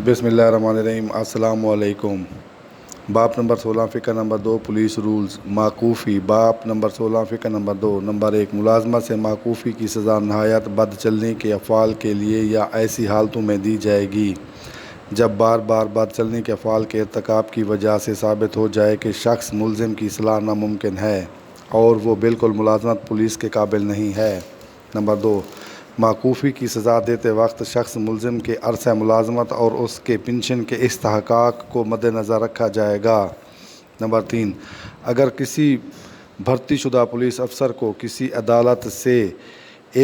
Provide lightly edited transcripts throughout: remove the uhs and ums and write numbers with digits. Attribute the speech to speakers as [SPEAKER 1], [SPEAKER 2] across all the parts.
[SPEAKER 1] بسم اللہ الرحمن الرحیم۔ السلام علیکم۔ باب نمبر 16 فقرہ نمبر 2 پولیس رولز موقوفی۔ باب نمبر 16 فقرہ نمبر 2 نمبر 1 ملازمت سے موقوفی کی سزا نہایت بد چلنی کے افعال کے لیے یا ایسی حالتوں میں دی جائے گی جب بار بار بد چلنی کے افعال کے ارتکاب کی وجہ سے ثابت ہو جائے کہ شخص ملزم کی اصلاح ناممکن ہے اور وہ بالکل ملازمت پولیس کے قابل نہیں ہے۔ نمبر 2 موقوفی کی سزا دیتے وقت شخص ملزم کے عرصہ ملازمت اور اس کے پنشن کے استحقاق کو مد نظر رکھا جائے گا۔ نمبر 3 اگر کسی بھرتی شدہ پولیس افسر کو کسی عدالت سے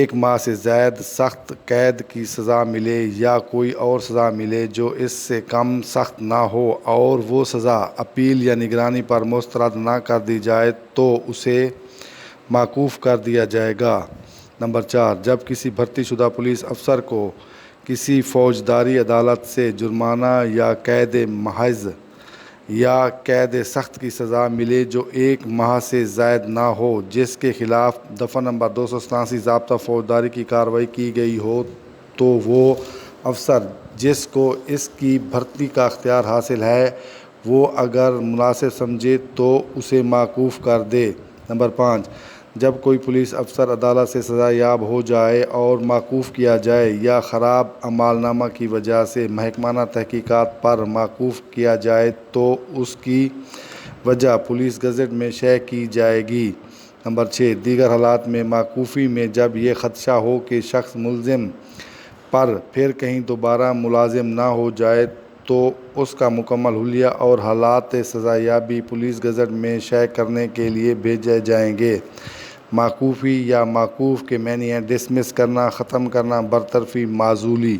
[SPEAKER 1] 1 ماہ سے زائد سخت قید کی سزا ملے یا کوئی اور سزا ملے جو اس سے کم سخت نہ ہو اور وہ سزا اپیل یا نگرانی پر مسترد نہ کر دی جائے تو اسے موقوف کر دیا جائے گا۔ نمبر 4 جب کسی بھرتی شدہ پولیس افسر کو کسی فوجداری عدالت سے جرمانہ یا قید محض یا قید سخت کی سزا ملے جو 1 ماہ سے زائد نہ ہو جس کے خلاف دفعہ نمبر 287 ضابطہ فوجداری کی کارروائی کی گئی ہو تو وہ افسر جس کو اس کی بھرتی کا اختیار حاصل ہے وہ اگر مناسب سمجھے تو اسے موقوف کر دے۔ نمبر 5 جب کوئی پولیس افسر عدالت سے سزا یاب ہو جائے اور موقوف کیا جائے یا خراب عمال نامہ کی وجہ سے محکمانہ تحقیقات پر موقوف کیا جائے تو اس کی وجہ پولیس گزٹ میں شائع کی جائے گی۔ نمبر 6 دیگر حالات میں موقوفی میں جب یہ خدشہ ہو کہ شخص ملزم پر پھر کہیں دوبارہ ملازم نہ ہو جائے تو اس کا مکمل حلیہ اور حالات سزا یابی پولیس گزٹ میں شائع کرنے کے لیے بھیجے جائیں گے۔ موقوفی یا موقوف کے معنی ہیں ڈسمس کرنا، ختم کرنا، برطرفی، معزولی۔